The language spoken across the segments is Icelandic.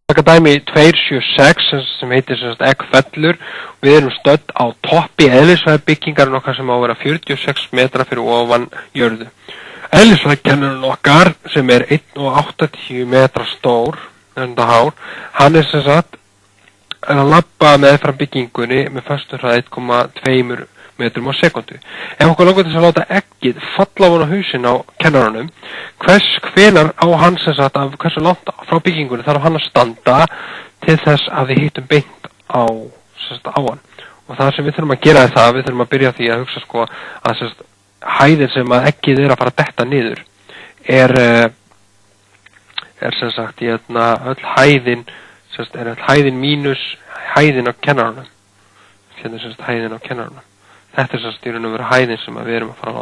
taka dæmi 276 sem heitir Eggfellur. Við erum stödd á toppi eðlisfræðibyggingarinn okkar sem á að vera 46 metra fyrir ofan jörðu. Eðlisfræðikennarinn okkar sem er 1,80 metra stór, hár, hann er sem sagt að labba meðfram byggingunni með föstum hraða 1,2 metrum á sekundu. Ef okkur langar til að láta eggið falla ofan á hausinn á kennaranum, hvenær á hann sem sagt af hversu langt frá byggingunni þarf hann að standa til þess að við hittum beint á hann. Og það sem við þurfum að gera er það, við þurfum að byrja því að hugsa sko að sem sagt hæðin sem að eggið er að fara að detta niður er sem sagt öll hæðin mínus hæðin á kennaranum. Hérna er sem sagt hæðin á kennaranum. Þetta er sem sagt í raun og veru hæðin sem við erum að fara að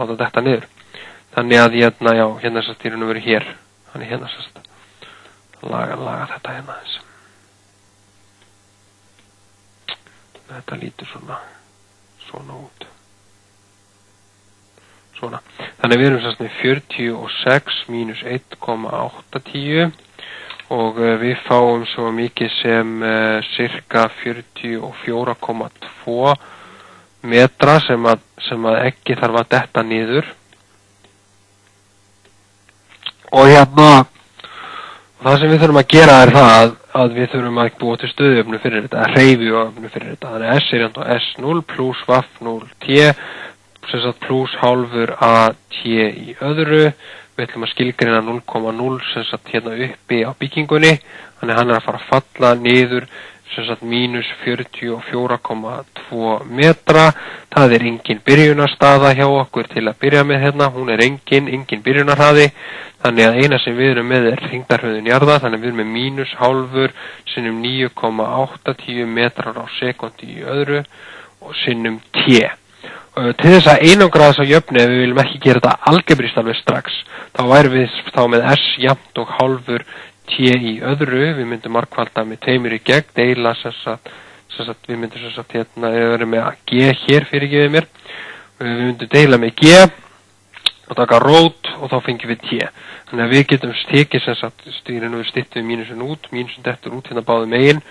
láta detta niður. Þannig að hérna er sem sagt í raun og veru hér. Þannig hérna sem sagt laga þetta hérna eins. Þetta lítur svona út. Svona. Þannig við erum sem sagt með 46 mínus 1,810 og við fáum svo mikið sem cirka 44,2 metra sem að ekki þarf að detta niður. Og það sem við þurfum að gera er það að við þurfum að búa til stöðuöfnu fyrir þetta, hreyfiöfnu fyrir þetta. Þannig að S er S0 plus VAF 0 T sem sagt plus hálfur AT í öðru. Við ætlum að skilgreina 0,0 sem sagt hérna uppi á byggingunni. Þannig hann er að fara að falla niður sem sagt mínus 44,2 metra. Það er engin byrjunarstaða hjá okkur til að byrja með hérna. Hún er engin byrjunarhraði. Þannig að eina sem við erum með er þyngdarhröðun jarðar. Þannig við erum með mínus hálfur sinnum 9,810 metrar á sekundi í öðru og sinnum T. Til þess að einangra þessa jöfnu, ef við viljum ekki gera þetta algebrist alveg strax, þá værum við þá með S jafnt og hálfur T í öðru. Við myndum margfalda með 2 í gegn, deila sem sagt við myndum sem sagt hérna, við erum með G hér fyrirgefið mér. Við myndum deila með G og taka rót og þá fengjum við T. Þannig að við getum tekið sem sagt stýrinu við styttum mínusin út, mínusin dettur út hérna báðum megin.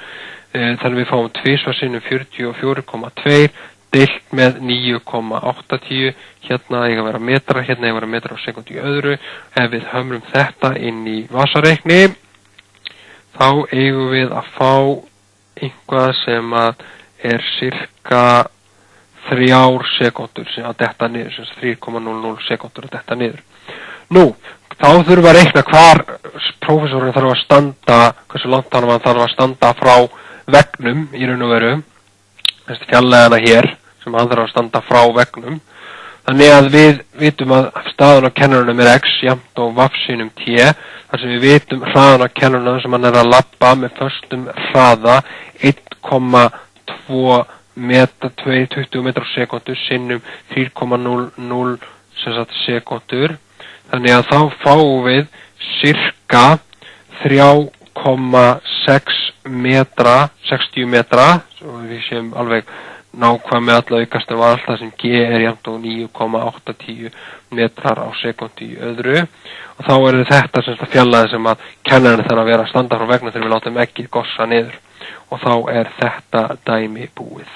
Þannig að við fáum tvisvar sinnum 44,2 deilt með 9,810, hérna eiga að vera metra, hérna eiga að vera metra á sekundi í öðru. Ef við hömrum þetta inn í vasareikni, þá eigum við að fá einhvað sem að er cirka 3 sekúndur sem að detta niður, sem 3,00 sekúndur að detta niður. Nú, þá þurfum við að reikna hvar prófessorinn þarf að standa, hversu langt hann þarf að standa frá veggnum í raun og veru. Þessi fjarlægana hér sem hann þarf að standa frá veggnum. Þannig að við vitum að staðan á kennarunum er X jafnt og VAF sinnum T, þar sem við vitum hraðan á kennarunum sem hann er að labba með föstum hraða 1,2 metra, 20 metra á sekundu sinnum 3,00 sekundur. Þannig að þá fáum við cirka 3,6 metra, 60 metra, svo við séum alveg nákvæm með alla aukastum var alltaf sem G er jafnt og 9,810 metrar á sekundi í öðru. Og þá er þetta sem fjarlæði sem að kennarinn þarf að vera að standa frá vegna þegar við látum ekki gossa niður. Og þá er þetta dæmi búið.